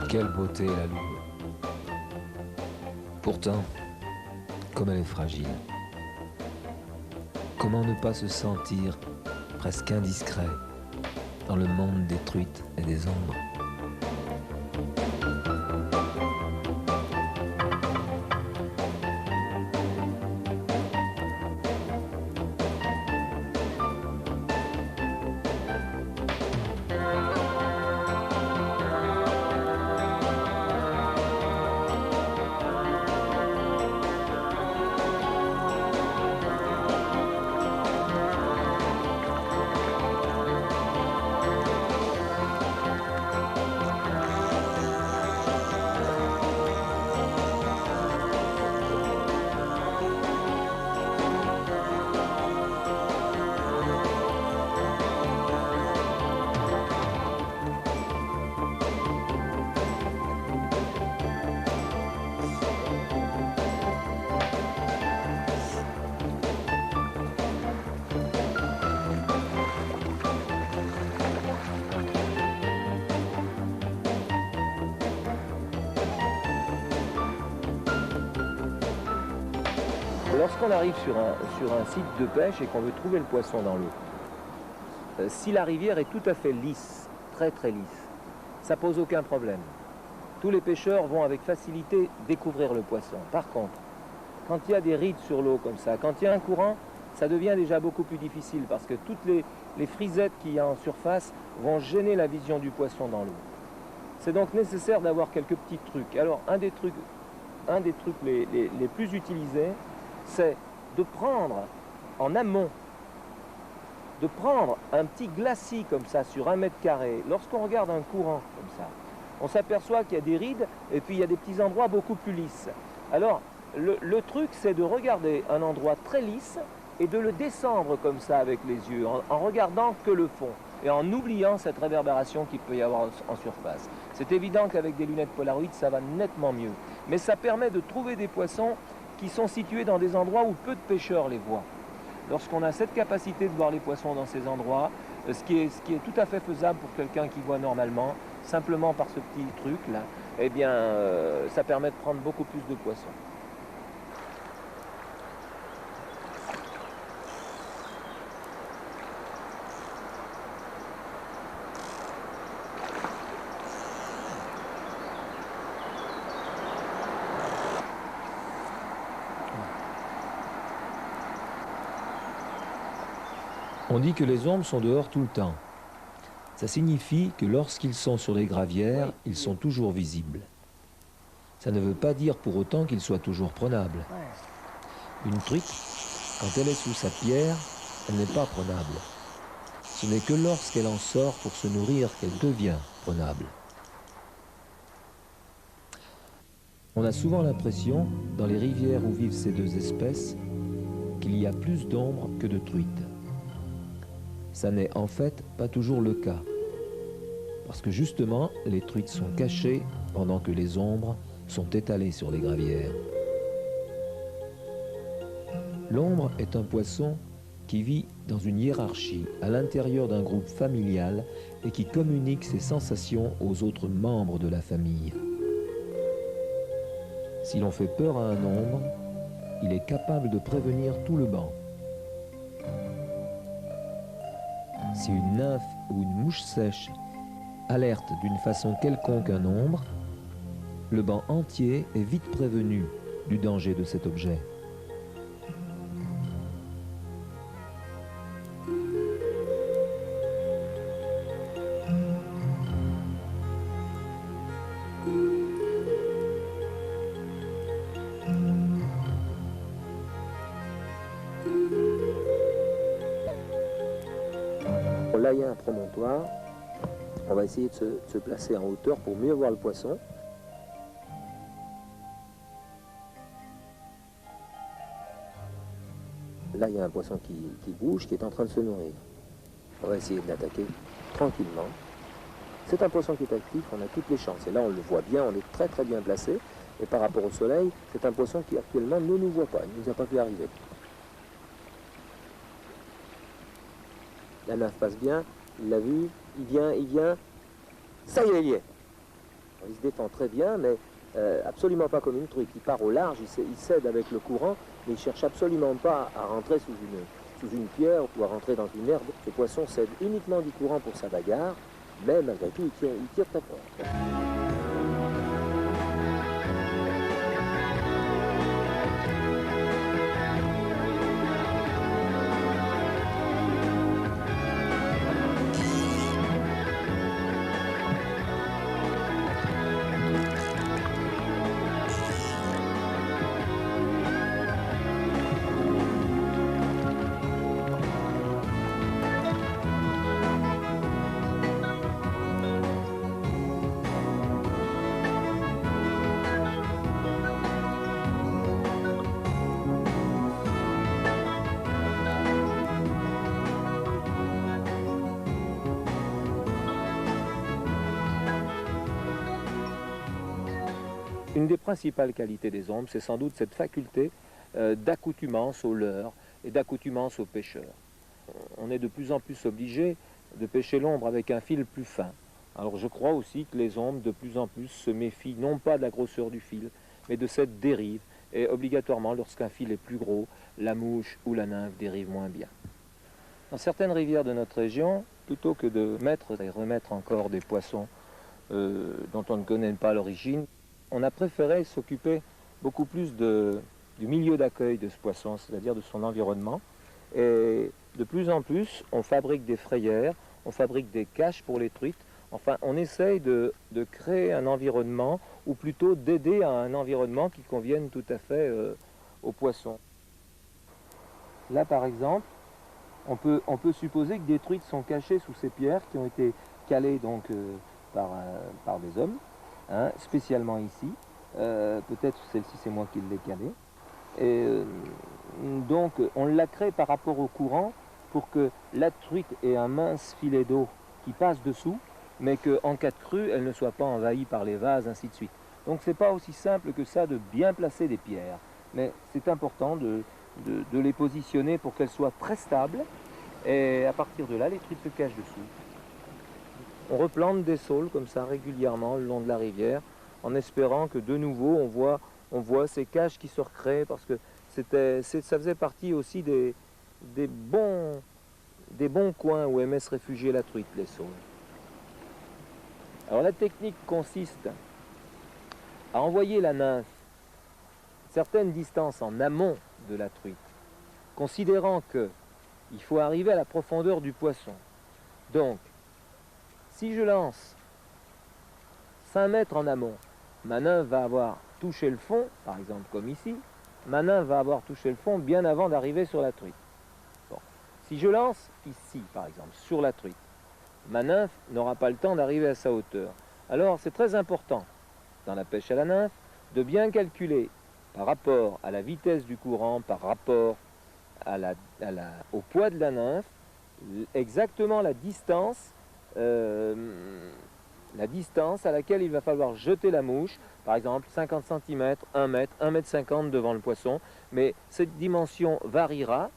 Quelle beauté la louve. Pourtant, comme elle est fragile. Comment ne pas se sentir presque indiscret dans le monde des truites et des ombres? Lorsqu'on arrive sur un site de pêche et qu'on veut trouver le poisson dans l'eau, si la rivière est tout à fait lisse, très très lisse, ça pose aucun problème. Tous les pêcheurs vont avec facilité découvrir le poisson. Par contre, quand il y a des rides sur l'eau comme ça, quand il y a un courant, ça devient déjà beaucoup plus difficile parce que toutes les frisettes qu'il y a en surface vont gêner la vision du poisson dans l'eau. C'est donc nécessaire d'avoir quelques petits trucs. Alors, un des trucs les plus utilisés, c'est de prendre en amont, de prendre un petit glacis comme ça sur 1 mètre carré. Lorsqu'on regarde un courant comme ça, on s'aperçoit qu'il y a des rides et puis il y a des petits endroits beaucoup plus lisses. Alors le truc, c'est de regarder un endroit très lisse et de le descendre comme ça avec les yeux, en regardant que le fond et en oubliant cette réverbération qu'il peut y avoir en surface. C'est évident qu'avec des lunettes Polaroid, ça va nettement mieux. Mais ça permet de trouver des poissons qui sont situés dans des endroits où peu de pêcheurs les voient. Lorsqu'on a cette capacité de voir les poissons dans ces endroits, ce qui est tout à fait faisable pour quelqu'un qui voit normalement, simplement par ce petit truc-là, eh bien, ça permet de prendre beaucoup plus de poissons. On dit que les ombres sont dehors tout le temps. Ça signifie que lorsqu'ils sont sur les gravières, ils sont toujours visibles. Ça ne veut pas dire pour autant qu'ils soient toujours prenables. Une truite, quand elle est sous sa pierre, elle n'est pas prenable. Ce n'est que lorsqu'elle en sort pour se nourrir qu'elle devient prenable. On a souvent l'impression, dans les rivières où vivent ces deux espèces, qu'il y a plus d'ombres que de truites. Ça n'est en fait pas toujours le cas. Parce que justement, les truites sont cachées pendant que les ombres sont étalées sur les gravières. L'ombre est un poisson qui vit dans une hiérarchie à l'intérieur d'un groupe familial et qui communique ses sensations aux autres membres de la famille. Si l'on fait peur à un ombre, il est capable de prévenir tout le banc. Si une nymphe ou une mouche sèche alerte d'une façon quelconque un ombre, le banc entier est vite prévenu du danger de cet objet. Là, il y a un promontoire. On va essayer de se placer en hauteur pour mieux voir le poisson. Là, il y a un poisson qui bouge, qui est en train de se nourrir. On va essayer de l'attaquer tranquillement. C'est un poisson qui est actif, on a toutes les chances. Et là, on le voit bien, on est très très bien placé. Et par rapport au soleil, c'est un poisson qui actuellement ne nous voit pas, il ne nous a pas vu arriver. La nymphe passe bien, il l'a vu, il vient, ça y est, il y est. Il se défend très bien, mais absolument pas comme une truite. Il part au large, il cède avec le courant, mais il cherche absolument pas à rentrer sous une pierre ou à rentrer dans une herbe. Ce poisson cède uniquement du courant pour sa bagarre, mais malgré tout, il tire très fort. Une des principales qualités des ombres, c'est sans doute cette faculté d'accoutumance au leurre et d'accoutumance aux pêcheurs. On est de plus en plus obligé de pêcher l'ombre avec un fil plus fin. Alors je crois aussi que les ombres de plus en plus se méfient non pas de la grosseur du fil, mais de cette dérive. Et obligatoirement, lorsqu'un fil est plus gros, la mouche ou la nymphe dérive moins bien. Dans certaines rivières de notre région, plutôt que de mettre et remettre encore des poissons dont on ne connaît pas l'origine, on a préféré s'occuper beaucoup plus du milieu d'accueil de ce poisson, c'est-à-dire de son environnement. Et de plus en plus, on fabrique des frayères, on fabrique des caches pour les truites. Enfin, on essaye de créer un environnement, ou plutôt d'aider à un environnement qui convienne tout à fait aux poissons. Là, par exemple, on peut supposer que des truites sont cachées sous ces pierres qui ont été calées donc, par des hommes. Hein, spécialement ici, peut-être celle-ci c'est moi qui l'ai calée. Et donc on l'a créé par rapport au courant pour que la truite ait un mince filet d'eau qui passe dessous, mais qu'en cas de crue, elle ne soit pas envahie par les vases, ainsi de suite. Donc c'est pas aussi simple que ça de bien placer des pierres, mais c'est important de les positionner pour qu'elles soient très stables, et à partir de là, les truites se cachent dessous. On replante des saules comme ça régulièrement le long de la rivière en espérant que de nouveau on voit ces caches qui se recréent parce que ça faisait partie aussi des bons coins où aimait se réfugier la truite, les saules. Alors la technique consiste à envoyer la nymphe certaines distances en amont de la truite, considérant qu'il faut arriver à la profondeur du poisson. Donc, si je lance 5 mètres en amont, ma nymphe va avoir touché le fond, par exemple comme ici, ma nymphe va avoir touché le fond bien avant d'arriver sur la truite. Bon. Si je lance ici, par exemple, sur la truite, ma nymphe n'aura pas le temps d'arriver à sa hauteur. Alors c'est très important, dans la pêche à la nymphe, de bien calculer par rapport à la vitesse du courant, par rapport au poids de la nymphe, exactement la distance à laquelle il va falloir jeter la mouche, par exemple 50 cm, 1 mètre, 1 mètre 50 devant le poisson, mais cette dimension variera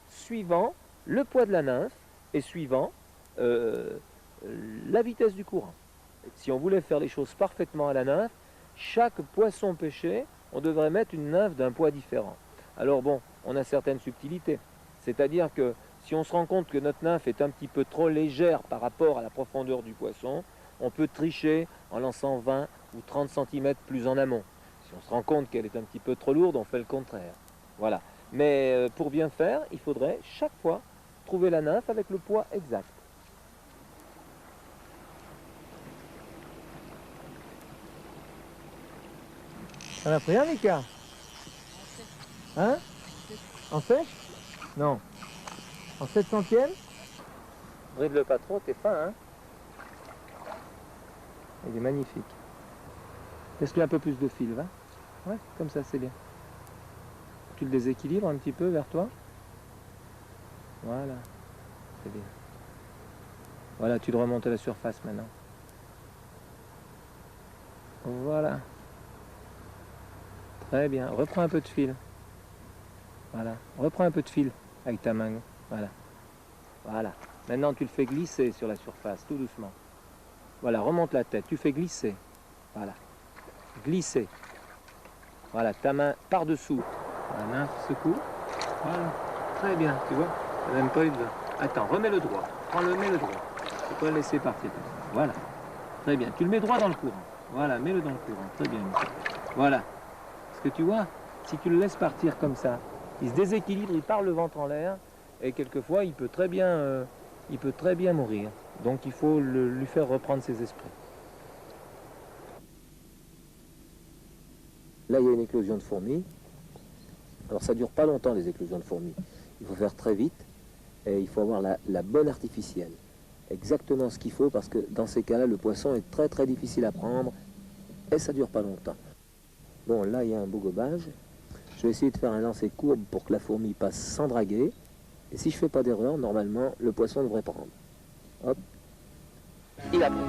suivant le poids de la nymphe et suivant la vitesse du courant. Si on voulait faire les choses parfaitement à la nymphe, chaque poisson pêché, on devrait mettre une nymphe d'un poids différent. Alors bon, on a certaines subtilités, c'est-à-dire que si on se rend compte que notre nymphe est un petit peu trop légère par rapport à la profondeur du poisson, on peut tricher en lançant 20 ou 30 cm plus en amont. Si on se rend compte qu'elle est un petit peu trop lourde, on fait le contraire. Voilà. Mais pour bien faire, il faudrait chaque fois trouver la nymphe avec le poids exact. On a pris un, Mika? Hein? En sèche? Non. En 700e? Bride-le pas trop, t'es fin, hein? Il est magnifique. Laisse-lui un peu plus de fil, va? Ouais, comme ça, c'est bien. Tu le déséquilibres un petit peu vers toi. Voilà, c'est bien. Voilà, tu le remontes à la surface maintenant. Voilà. Très bien. Reprends un peu de fil. Voilà. Reprends un peu de fil avec ta main. Voilà. Voilà. Maintenant, tu le fais glisser sur la surface, tout doucement. Voilà, remonte la tête. Tu fais glisser. Voilà. Glisser. Voilà, ta main par-dessous. La main secoue. Voilà. Très bien, tu vois. Ça n'aime pas une... Attends, remets le droit. Prends-le, mets le droit. Tu peux le laisser partir. Voilà. Très bien. Tu le mets droit dans le courant. Voilà, mets-le dans le courant. Très bien. Voilà. Parce que tu vois, si tu le laisses partir comme ça, il se déséquilibre, il part le ventre en l'air, et quelquefois il peut très bien mourir. Donc il faut lui faire reprendre ses esprits. Là, il y a une éclosion de fourmis. Alors ça dure pas longtemps, les éclosions de fourmis. Il faut faire très vite, et il faut avoir la bonne artificielle. Exactement ce qu'il faut, parce que dans ces cas-là, le poisson est très très difficile à prendre, et ça dure pas longtemps. Bon, là, il y a un beau gobage. Je vais essayer de faire un lancer courbe pour que la fourmi passe sans draguer. Et si je fais pas d'erreur, normalement, le poisson devrait prendre. Hop. Il a pris.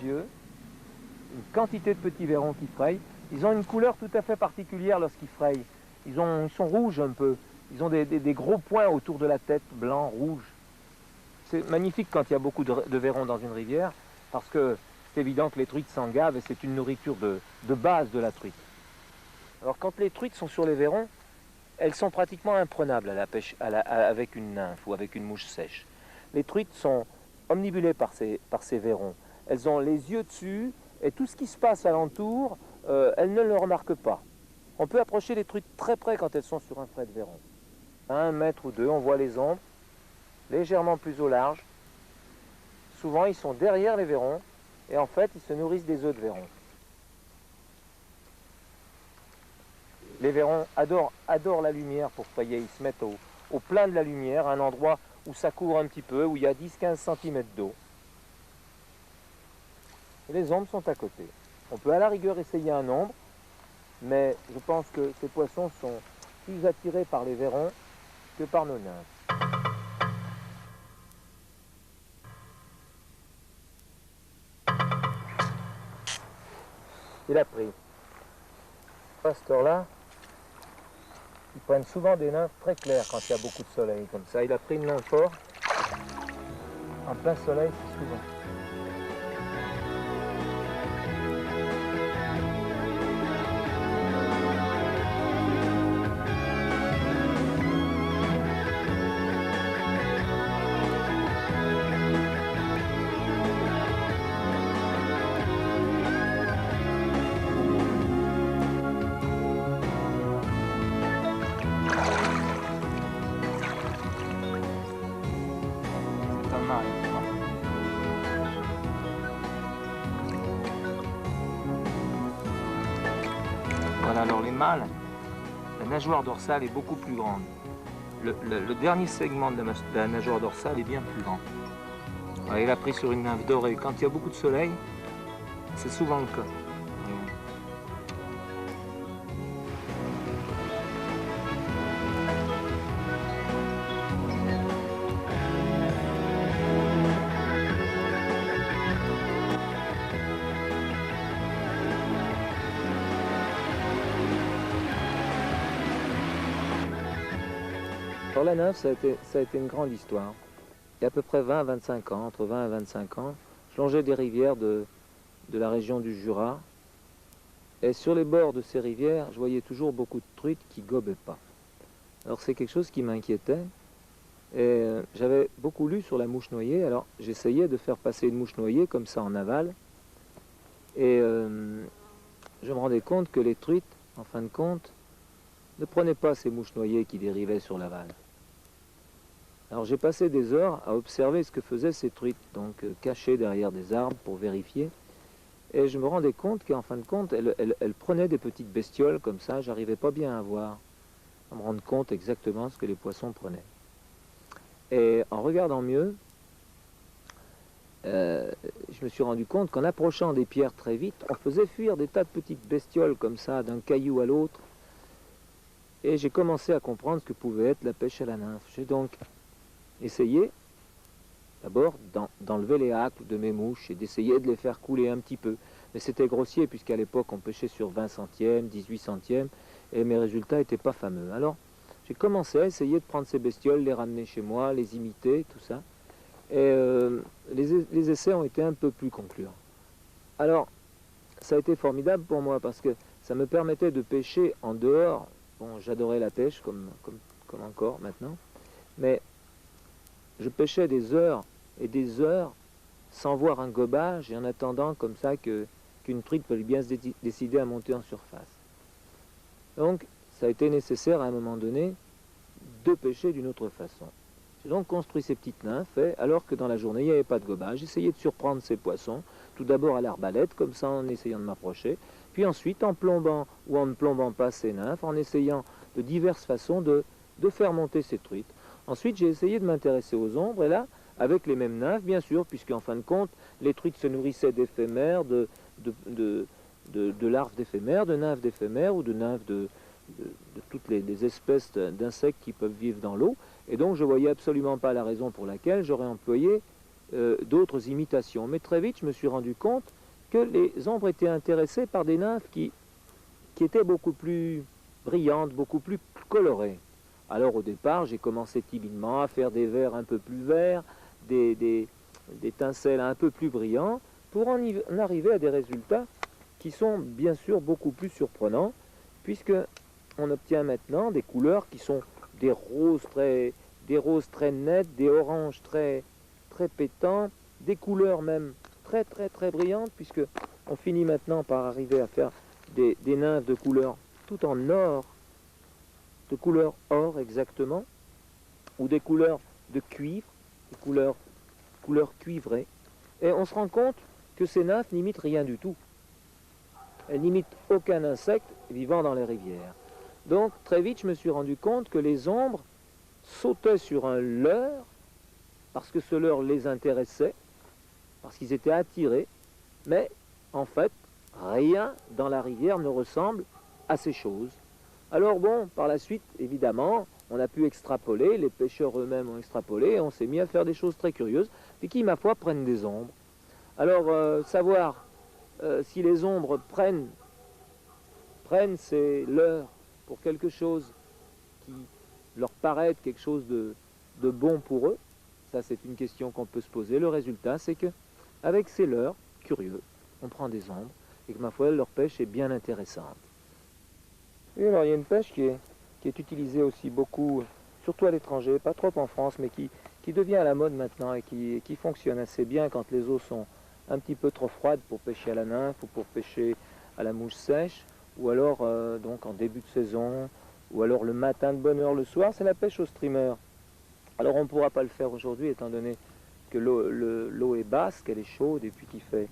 Yeux, une quantité de petits vairons qui frayent. Ils ont une couleur tout à fait particulière lorsqu'ils frayent. Ils sont rouges un peu. Ils ont des gros points autour de la tête, blanc, rouge. C'est magnifique quand il y a beaucoup de vairons dans une rivière, parce que c'est évident que les truites s'en gavent et c'est une nourriture de base de la truite. Alors quand les truites sont sur les vairons, elles sont pratiquement imprenables à la pêche avec une nymphe ou avec une mouche sèche. Les truites sont omnibulées par ces vairons. Elles ont les yeux dessus et tout ce qui se passe alentour, elles ne le remarquent pas. On peut approcher les truites très près quand elles sont sur un frais de vairons. À 1 mètre ou 2, on voit les ombres, légèrement plus au large. Souvent, ils sont derrière les vairons et en fait, ils se nourrissent des œufs de vairons. Les vairons adorent la lumière pour pailler. Ils se mettent au plein de la lumière, à un endroit où ça couvre un petit peu, où il y a 10-15 cm d'eau. Et les ombres sont à côté. On peut à la rigueur essayer un ombre, mais je pense que ces poissons sont plus attirés par les vairons que par nos nymphes. Il a pris. À cette heure-là, ils prennent souvent des nymphes très claires quand il y a beaucoup de soleil, comme ça. Il a pris une nymphe fort. En plein soleil, c'est souvent. Voilà, alors les mâles, la nageoire dorsale est beaucoup plus grande. Le dernier segment de la nageoire dorsale est bien plus grand. Voilà, il a pris sur une nymphe dorée. Quand il y a beaucoup de soleil, c'est souvent le cas. Pour la nymphe, ça a été une grande histoire. Il y a à peu près 20 à 25 ans, entre 20 et 25 ans, je longeais des rivières de la région du Jura. Et sur les bords de ces rivières, je voyais toujours beaucoup de truites qui gobaient pas. Alors c'est quelque chose qui m'inquiétait. Et j'avais beaucoup lu sur la mouche noyée, alors j'essayais de faire passer une mouche noyée comme ça en aval. Et je me rendais compte que les truites, en fin de compte, ne prenaient pas ces mouches noyées qui dérivaient sur l'aval. Alors j'ai passé des heures à observer ce que faisaient ces truites, donc cachées derrière des arbres pour vérifier. Et je me rendais compte qu'en fin de compte, elles prenaient des petites bestioles comme ça, j'arrivais pas bien à voir. à me rendre compte exactement ce que les poissons prenaient. Et en regardant mieux, je me suis rendu compte qu'en approchant des pierres très vite, on faisait fuir des tas de petites bestioles comme ça, d'un caillou à l'autre. Et j'ai commencé à comprendre ce que pouvait être la pêche à la nymphe. J'ai donc essayé, d'abord, d'enlever les hacks de mes mouches et d'essayer de les faire couler un petit peu. Mais c'était grossier, puisqu'à l'époque, on pêchait sur 20 centièmes, 18 centièmes, et mes résultats n'étaient pas fameux. Alors, j'ai commencé à essayer de prendre ces bestioles, les ramener chez moi, les imiter, tout ça. Et les essais ont été un peu plus concluants. Alors, ça a été formidable pour moi, parce que ça me permettait de pêcher en dehors. Bon, j'adorais la pêche, comme encore maintenant, mais je pêchais des heures et des heures sans voir un gobage et en attendant comme ça qu'une truite veuille bien se décider à monter en surface. Donc, ça a été nécessaire à un moment donné de pêcher d'une autre façon. J'ai donc construit ces petites nymphes, et alors que dans la journée il n'y avait pas de gobage, j'essayais de surprendre ces poissons, tout d'abord à l'arbalète, comme ça en essayant de m'approcher, puis ensuite en plombant ou en ne plombant pas ces nymphes, en essayant de diverses façons de faire monter ces truites. Ensuite j'ai essayé de m'intéresser aux ombres, et là, avec les mêmes nymphes, bien sûr, puisqu'en fin de compte, les truites se nourrissaient d'éphémères, de larves d'éphémères, de nymphes d'éphémères ou de nymphes de toutes les espèces d'insectes qui peuvent vivre dans l'eau. Et donc je ne voyais absolument pas la raison pour laquelle j'aurais employé d'autres imitations. Mais très vite, je me suis rendu compte que les ombres étaient intéressées par des nymphes qui étaient beaucoup plus brillantes, beaucoup plus colorées. Alors au départ, j'ai commencé timidement à faire des verres un peu plus verts, des étincelles un peu plus brillants, pour en arriver à des résultats qui sont bien sûr beaucoup plus surprenants, puisque on obtient maintenant des couleurs qui sont des roses très nettes, des oranges très pétants, des couleurs même très brillantes, puisque on finit maintenant par arriver à faire des nymphes de couleur tout en or, de couleur or exactement, ou des couleurs de cuivre, des couleurs cuivrées. Et on se rend compte que ces nymphes n'imitent rien du tout. Elles n'imitent aucun insecte vivant dans les rivières. Donc très vite je me suis rendu compte que les ombres sautaient sur un leurre parce que ce leurre les intéressait, parce qu'ils étaient attirés, mais en fait rien dans la rivière ne ressemble à ces choses. Alors bon, par la suite évidemment on a pu extrapoler, les pêcheurs eux-mêmes ont extrapolé et on s'est mis à faire des choses très curieuses et qui ma foi prennent des ombres. Alors savoir si les ombres prennent ces leurres pour quelque chose qui leur paraît être quelque chose de bon pour eux, ça c'est une question qu'on peut se poser. Le résultat c'est que avec ces leurres, curieux, on prend des ombres et que ma foi leur pêche est bien intéressante. Et alors il y a une pêche qui est utilisée aussi beaucoup, surtout à l'étranger, pas trop en France, mais qui devient à la mode maintenant et qui fonctionne assez bien quand les eaux sont un petit peu trop froides pour pêcher à la nymphe ou pour pêcher à la mouche sèche, ou alors donc en début de saison, ou alors le matin de bonne heure le soir, c'est la pêche au streamer. Alors on ne pourra pas le faire aujourd'hui étant donné que l'eau est basse, qu'elle est chaude et puis qu'il fait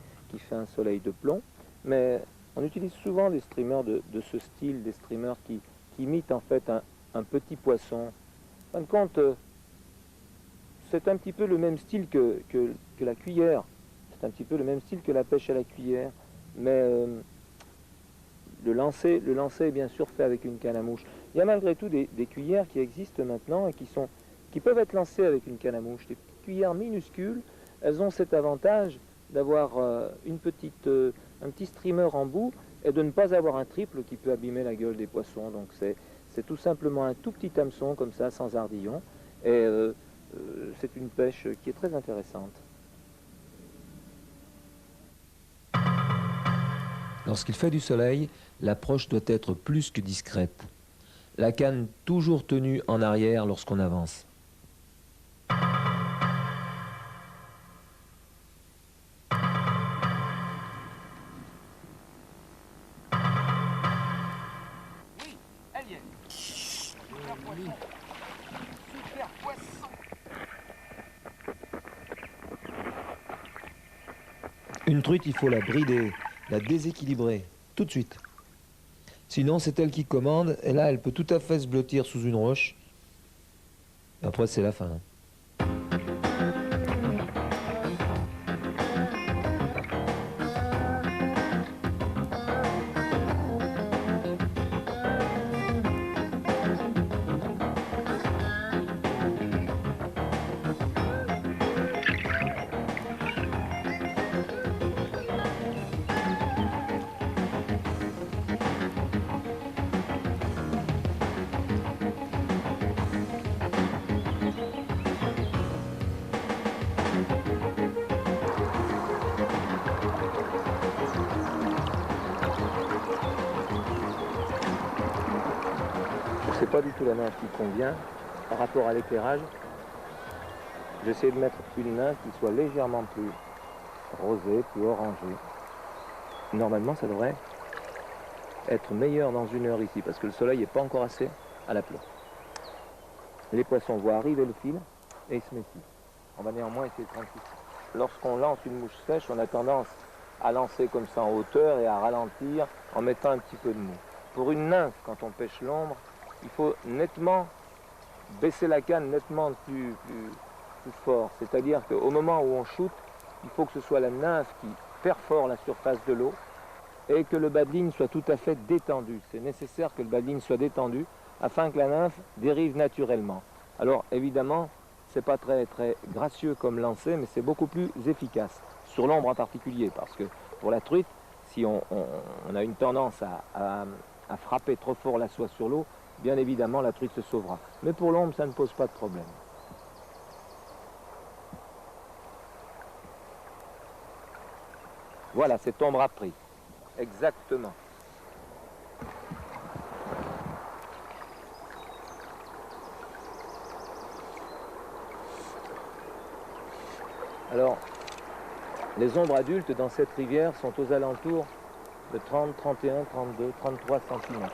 un soleil de plomb, mais on utilise souvent des streamers de ce style, des streamers qui imitent en fait un petit poisson. En fin de compte, c'est un petit peu le même style que la cuillère, c'est un petit peu le même style que la pêche à la cuillère, mais le lancer est bien sûr fait avec une canne à mouche. Il y a malgré tout des cuillères qui existent maintenant et qui peuvent être lancées avec une canne à mouche. Des petites cuillères minuscules, elles ont cet avantage d'avoir un petit streamer en bout et de ne pas avoir un triple qui peut abîmer la gueule des poissons. Donc c'est tout simplement un tout petit hameçon comme ça, sans ardillon. Et c'est une pêche qui est très intéressante. Lorsqu'il fait du soleil, l'approche doit être plus que discrète. La canne toujours tenue en arrière lorsqu'on avance. Oui, elle y est. Super poisson. Super poisson. Une truite, il faut la brider, la déséquilibrer, tout de suite. Sinon, c'est elle qui commande, et là, elle peut tout à fait se blottir sous une roche. Et après, c'est la fin. C'est pas du tout la nymphe qui convient par rapport à l'éclairage. J'essaie de mettre une nymphe qui soit légèrement plus rosée, plus orangée. Normalement, ça devrait être meilleur dans 1 heure ici parce que le soleil n'est pas encore assez à la plat. Les poissons voient arriver le fil et ils se méfient. On va néanmoins essayer de tranquille. Lorsqu'on lance une mouche sèche, on a tendance à lancer comme ça en hauteur et à ralentir en mettant un petit peu de mou. Pour une nymphe, quand on pêche l'ombre, il faut nettement baisser la canne nettement plus fort. C'est-à-dire qu'au moment où on shoot, il faut que ce soit la nymphe qui perfore la surface de l'eau et que le bas de ligne soit tout à fait détendu. C'est nécessaire que le bas de ligne soit détendu afin que la nymphe dérive naturellement. Alors évidemment, c'est pas très gracieux comme lancer, mais c'est beaucoup plus efficace, sur l'ombre en particulier, parce que pour la truite, si on a une tendance à frapper trop fort la soie sur l'eau, bien évidemment la truite se sauvera. Mais pour l'ombre, ça ne pose pas de problème. Voilà, cette ombre a pris. Exactement. Alors, les ombres adultes dans cette rivière sont aux alentours de 30, 31, 32, 33 cm.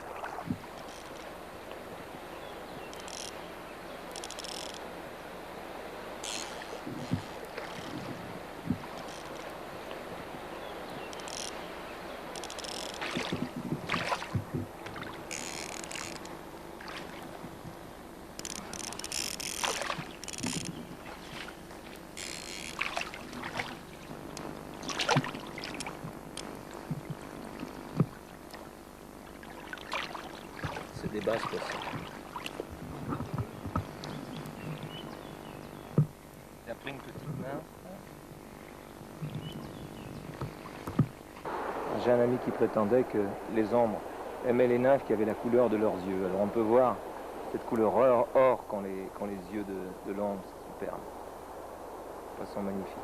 Des basses poissons. Il a pris une petite nymphe. J'ai un ami qui prétendait que les ombres aimaient les nymphes qui avaient la couleur de leurs yeux. Alors on peut voir cette couleur or qu'ont les yeux de l'ombre, c'est superbe. Poisson magnifique.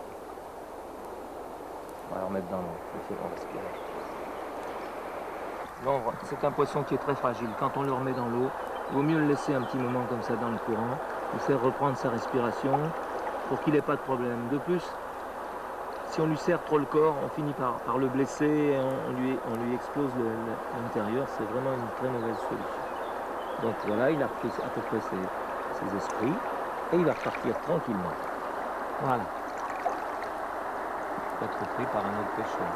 On va la remettre dans l'eau, il faut respirer. L'ombre, c'est un poisson qui est très fragile. Quand on le remet dans l'eau, il vaut mieux le laisser un petit moment comme ça dans le courant, lui faire reprendre sa respiration pour qu'il n'ait pas de problème. De plus, si on lui serre trop le corps, on finit par le blesser et on lui explose l'intérieur. C'est vraiment une très mauvaise solution. Donc voilà, il a repris à peu près ses esprits et il va repartir tranquillement. Voilà. Il va être pris par un autre pêcheur.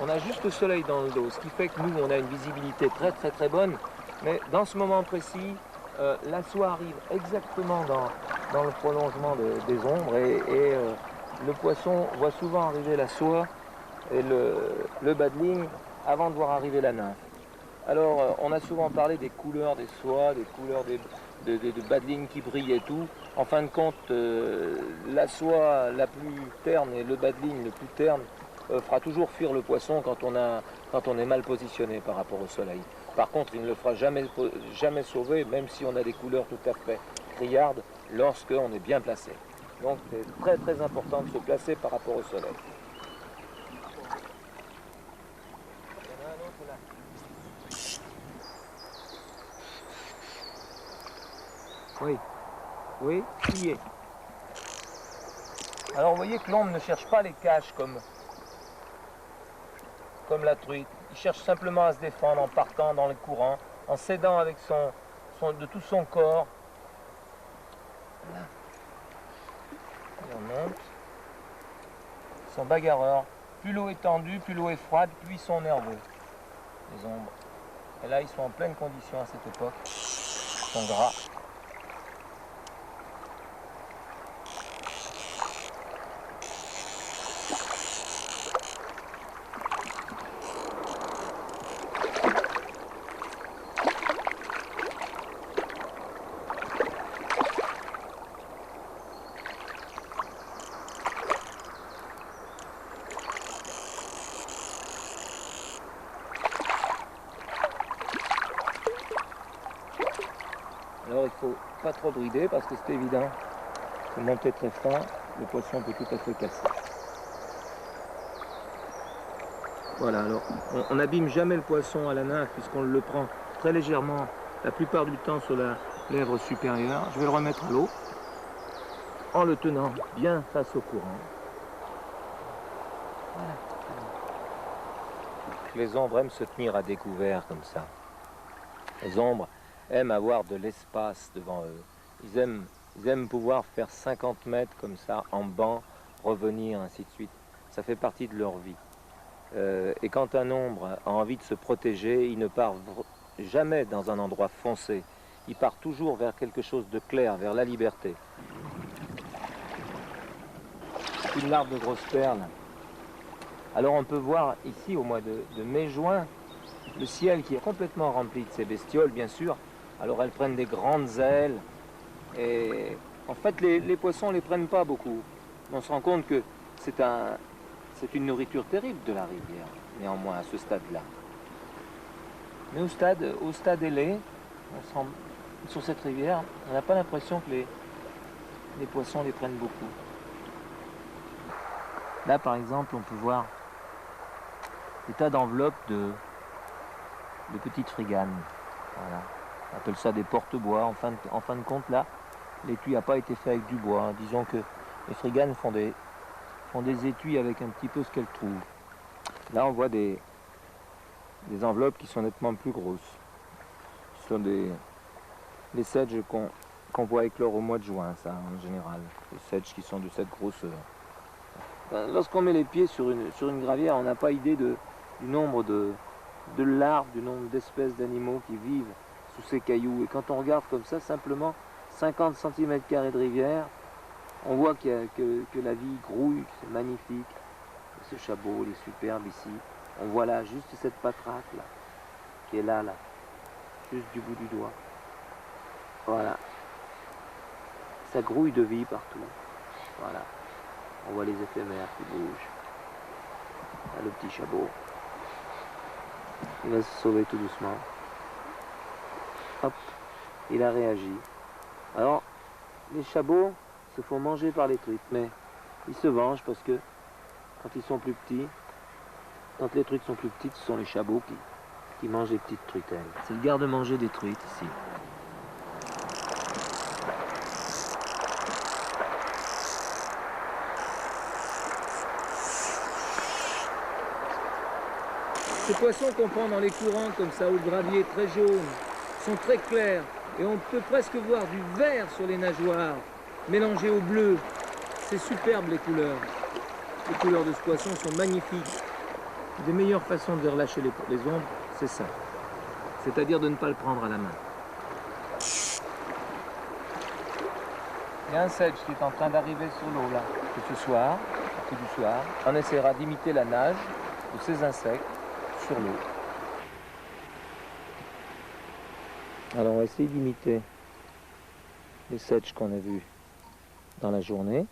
On a juste le soleil dans le dos, ce qui fait que nous, on a une visibilité très bonne. Mais dans ce moment précis, la soie arrive exactement dans le prolongement des ombres et le poisson voit souvent arriver la soie et le bas de ligne avant de voir arriver la nymphe. Alors, on a souvent parlé des couleurs des soies, des couleurs des bas de ligne qui brillent et tout. En fin de compte, la soie la plus terne et le bas de ligne le plus terne fera toujours fuir le poisson quand on est mal positionné par rapport au soleil. Par contre, il ne le fera jamais sauver, même si on a des couleurs tout à fait criardes, lorsqu'on est bien placé. Donc c'est très important de se placer par rapport au soleil. Il y en a un autre là. Oui, il y est. Alors vous voyez que l'ombre ne cherche pas les caches comme la truite. Il cherche simplement à se défendre en partant dans le courant, en s'aidant avec de tout son corps. Voilà. Il remonte. Ils sont bagarreurs. Plus l'eau est tendue, plus l'eau est froide, plus ils sont nerveux. les ombres. Et là, ils sont en pleine condition à cette époque. Ils sont gras. Alors il faut pas trop brider parce que c'est évident que monter très fin, le poisson peut tout à fait casser. Voilà, alors on n'abîme jamais le poisson à la nymphe puisqu'on le prend très légèrement, la plupart du temps sur la lèvre supérieure. Je vais le remettre à l'eau en le tenant bien face au courant. Voilà. Les ombres aiment se tenir à découvert comme ça. Les ombres aiment avoir de l'espace devant eux. Ils aiment pouvoir faire 50 mètres comme ça, en banc, revenir, ainsi de suite. Ça fait partie de leur vie. Et quand un ombre a envie de se protéger, il ne part jamais dans un endroit foncé. Il part toujours vers quelque chose de clair, vers la liberté. Une larve de grosses perles. Alors on peut voir ici, au mois de mai-juin, le ciel qui est complètement rempli de ces bestioles, bien sûr. Alors elles prennent des grandes ailes. Et en fait, les poissons ne les prennent pas beaucoup. On se rend compte que c'est une nourriture terrible de la rivière, néanmoins, à ce stade-là. Mais au stade ailé, sur cette rivière, on n'a pas l'impression que les poissons les prennent beaucoup. Là, par exemple, on peut voir des tas d'enveloppes de petites friganes. Voilà. On appelle ça des porte-bois. En fin de compte, là, l'étui n'a pas été fait avec du bois. Disons que les friganes font des étuis avec un petit peu ce qu'elles trouvent. Là, on voit des enveloppes qui sont nettement plus grosses. Ce sont des sedges qu'on voit éclore au mois de juin, ça, en général. Les sedges qui sont de cette grosseur. Lorsqu'on met les pieds sur une gravière, on n'a pas idée du nombre de larves, du nombre d'espèces d'animaux qui vivent sous ces cailloux. Et quand on regarde comme ça, simplement 50 cm² de rivière, on voit que la vie grouille, que c'est magnifique. Ce chabot, il est superbe ici. On voit là juste cette patraque là, qui est là, juste du bout du doigt. Voilà. Ça grouille de vie partout. Voilà. On voit les éphémères qui bougent. Là, le petit chabot. Il va se sauver tout doucement. Hop, il a réagi. Alors, les chabots se font manger par les truites, mais ils se vengent parce que quand ils sont plus petits, quand les truites sont plus petites, ce sont les chabots qui mangent les petites truitelles. C'est le garde-manger des truites ici. Ces poissons qu'on prend dans les courants comme ça, au gravier très jaune, sont très clairs et on peut presque voir du vert sur les nageoires mélangé au bleu. C'est superbe les couleurs. Les couleurs de ce poisson sont magnifiques. Une des meilleures façons de relâcher les ombres, c'est ça. C'est-à-dire de ne pas le prendre à la main. Il y a un sedge qui est en train d'arriver sur l'eau là, ce soir, à coup du soir. On essaiera d'imiter la nage de ces insectes sur l'eau. Alors on va essayer d'imiter les sedges qu'on a vus dans la journée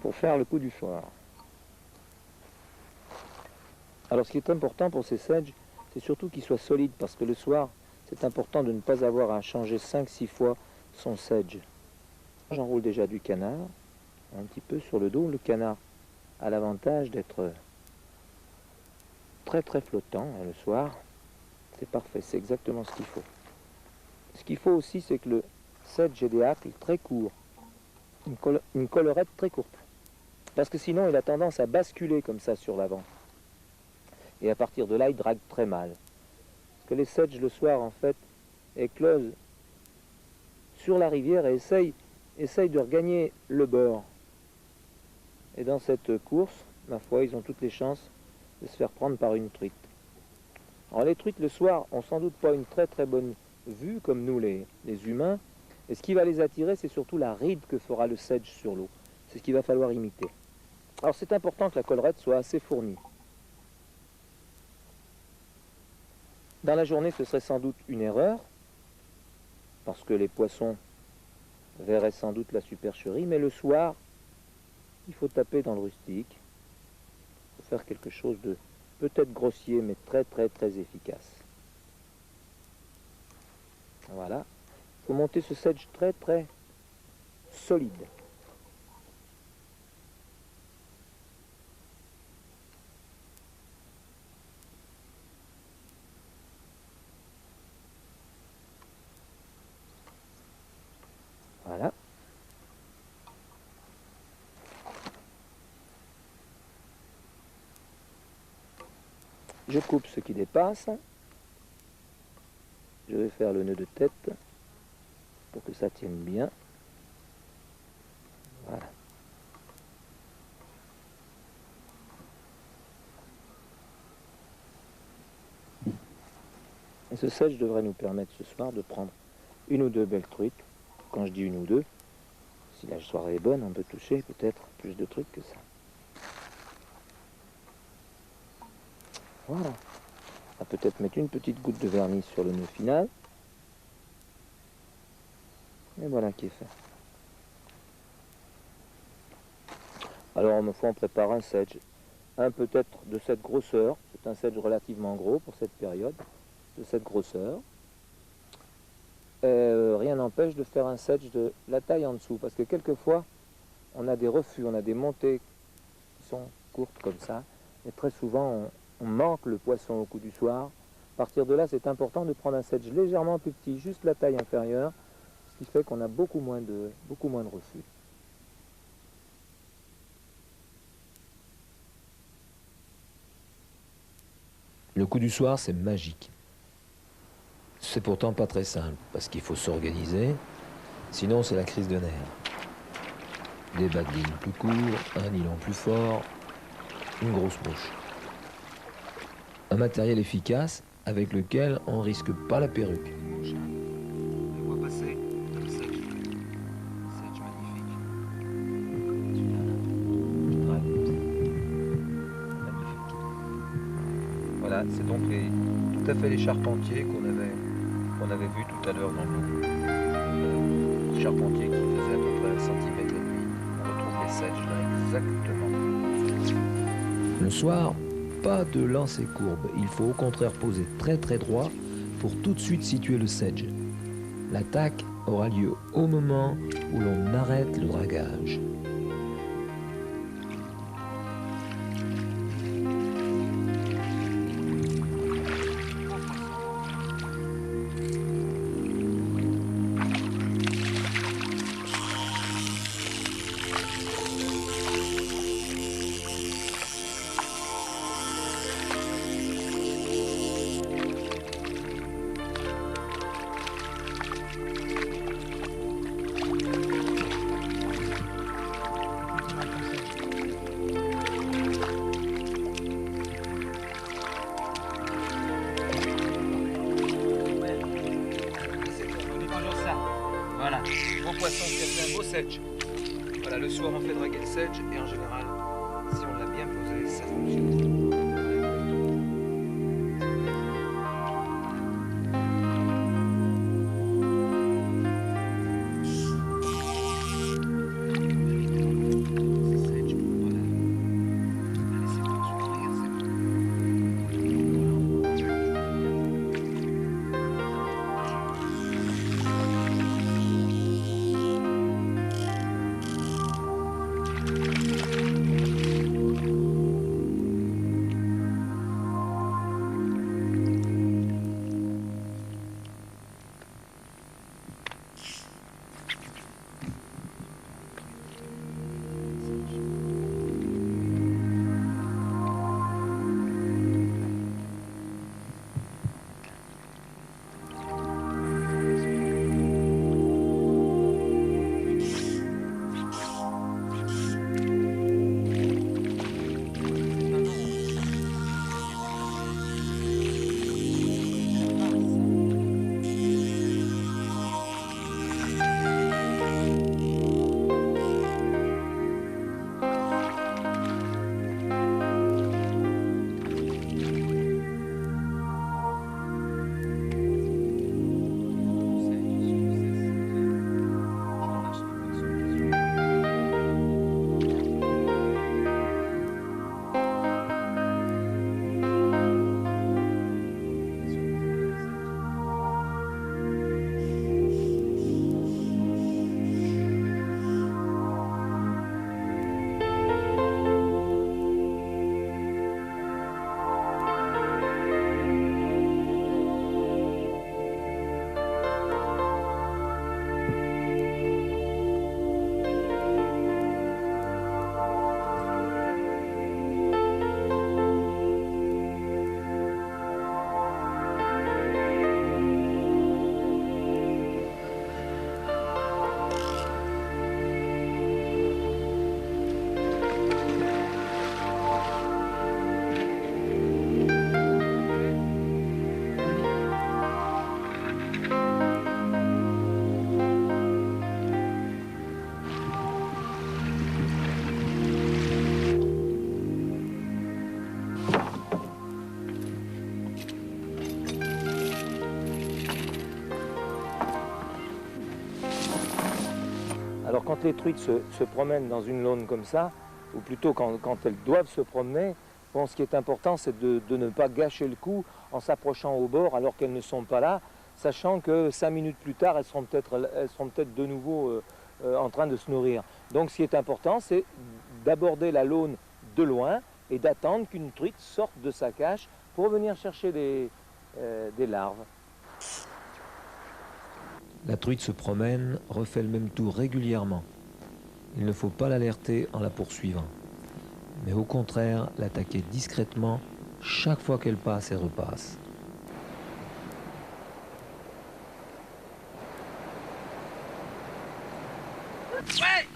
pour faire le coup du soir. Alors ce qui est important pour ces sedges, c'est surtout qu'ils soient solides parce que le soir, c'est important de ne pas avoir à changer 5-6 fois son sedge. J'enroule déjà du canard, un petit peu sur le dos. Le canard a l'avantage d'être très très flottant le soir. C'est parfait, c'est exactement ce qu'il faut. Ce qu'il faut aussi, c'est que le sedge ait des hacles très courts, une collerette très courte. Parce que sinon, il a tendance à basculer comme ça sur l'avant. Et à partir de là, il drague très mal. Parce que les sedges, le soir, en fait, éclosent sur la rivière et essayent de regagner le bord. Et dans cette course, ma foi, ils ont toutes les chances de se faire prendre par une truite. Alors les truites le soir ont sans doute pas une très très bonne vue comme nous les humains, et ce qui va les attirer c'est surtout la ride que fera le sedge sur l'eau. C'est ce qu'il va falloir imiter. Alors c'est important que la collerette soit assez fournie. Dans la journée ce serait sans doute une erreur, parce que les poissons verraient sans doute la supercherie, mais le soir il faut taper dans le rustique, il faut faire quelque chose de peut-être grossier, mais très très très efficace. Voilà. Il faut monter ce sedge très très solide. Voilà. Je coupe ce qui dépasse. Je vais faire le nœud de tête pour que ça tienne bien. Voilà. Et ce sedge devrait nous permettre ce soir de prendre une ou deux belles truites. Quand je dis une ou deux, si la soirée est bonne, on peut toucher peut-être plus de trucs que ça. Voilà. On va peut-être mettre une petite goutte de vernis sur le nœud final. Et voilà qui est fait. Alors, une fois, on prépare un sedge. Un peut-être de cette grosseur. C'est un sedge relativement gros pour cette période. De cette grosseur. Rien n'empêche de faire un sedge de la taille en dessous. Parce que quelquefois, on a des refus, on a des montées qui sont courtes comme ça. Et très souvent, on manque le poisson au coup du soir. À partir de là, c'est important de prendre un sedge légèrement plus petit, juste la taille inférieure, ce qui fait qu'on a beaucoup moins de refus. Le coup du soir, c'est magique. C'est pourtant pas très simple, parce qu'il faut s'organiser, sinon c'est la crise de nerfs. Des bas de ligne plus courts, un nylon plus fort, une grosse mouche. Un matériel efficace avec lequel on risque pas la perruque. On voit passer le sedge. Sedge magnifique. Magnifique. Voilà, c'est donc tout à fait les charpentiers qu'on avait vus tout à l'heure dans l'eau. Les charpentiers qui faisaient à peu près 1,5 cm. On retrouve les sedges là exactement. Le soir, pas de lancer courbe. Il faut au contraire poser très très droit pour tout de suite situer le sedge. L'attaque aura lieu au moment où l'on arrête le dragage. Voilà, gros poisson qui a fait un beau sedge. Voilà, le soir on fait draguer le sedge et en général, si on l'a bien posé, ça fonctionne. quand les truites se promènent dans une laune comme ça, ou plutôt quand elles doivent se promener, bon, ce qui est important, c'est de ne pas gâcher le coup en s'approchant au bord alors qu'elles ne sont pas là, sachant que 5 minutes plus tard, elles seront peut-être de nouveau en train de se nourrir. Donc ce qui est important, c'est d'aborder la laune de loin et d'attendre qu'une truite sorte de sa cache pour venir chercher des larves. La truite se promène, refait le même tour régulièrement. Il ne faut pas l'alerter en la poursuivant, mais au contraire l'attaquer discrètement chaque fois qu'elle passe et repasse. Ouais!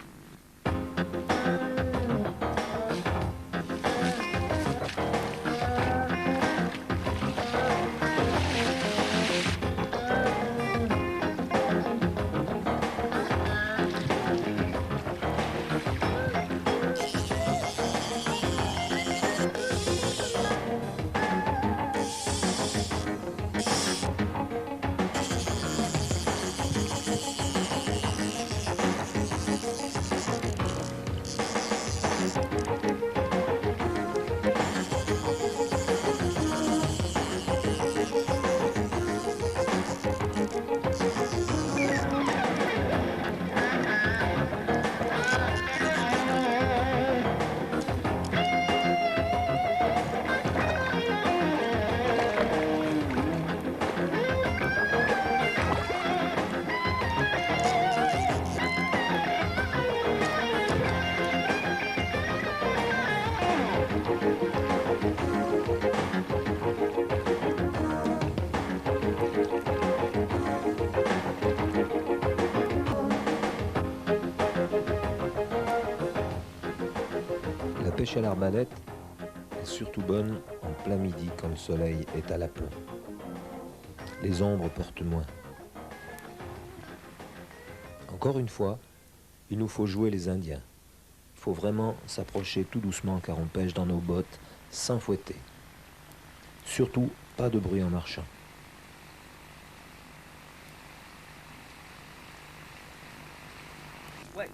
La pêche à l'arbalète est surtout bonne en plein midi quand le soleil est à l'aplomb. Les ombres portent moins. Encore une fois, il nous faut jouer les Indiens. Il faut vraiment s'approcher tout doucement car on pêche dans nos bottes sans fouetter. Surtout, pas de bruit en marchant. Ouais.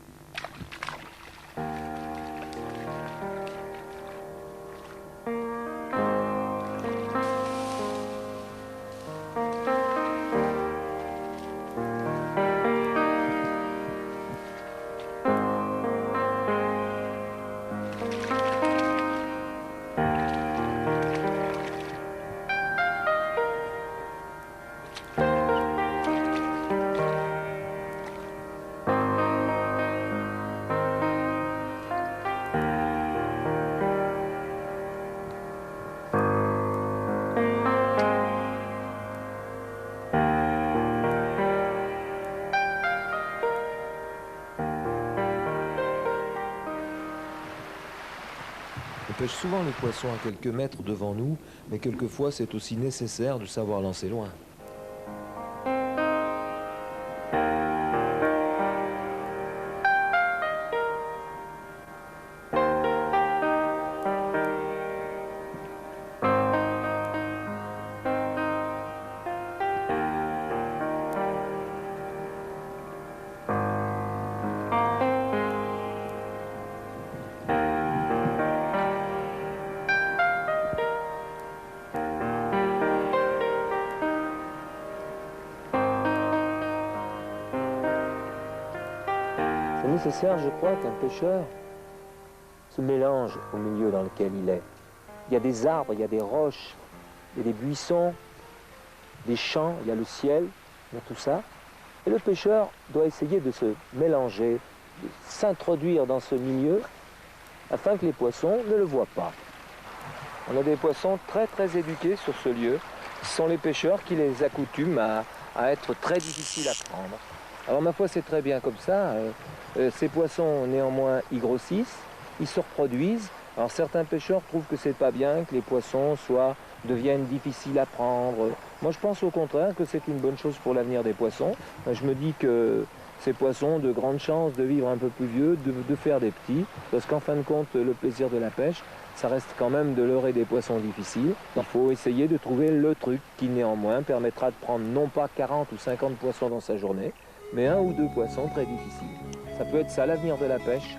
On pêche souvent les poissons à quelques mètres devant nous, mais quelquefois c'est aussi nécessaire de savoir lancer loin. C'est nécessaire, je crois, qu'un pêcheur se mélange au milieu dans lequel il est. Il y a des arbres, il y a des roches, il y a des buissons, des champs, il y a le ciel, il y a tout ça. Et le pêcheur doit essayer de se mélanger, de s'introduire dans ce milieu afin que les poissons ne le voient pas. On a des poissons très très éduqués sur ce lieu. Ce sont les pêcheurs qui les accoutument à être très difficiles à prendre. Alors ma foi c'est très bien comme ça. Ces poissons néanmoins ils grossissent, ils se reproduisent. Alors certains pêcheurs trouvent que c'est pas bien que les poissons deviennent difficiles à prendre. Moi je pense au contraire que c'est une bonne chose pour l'avenir des poissons. Je me dis que ces poissons ont de grandes chances de vivre un peu plus vieux, de faire des petits, parce qu'en fin de compte le plaisir de la pêche, ça reste quand même de leurrer des poissons difficiles. Il faut essayer de trouver le truc qui néanmoins permettra de prendre non pas 40 ou 50 poissons dans sa journée, mais 1 ou 2 poissons très difficiles. Ça peut être ça l'avenir de la pêche.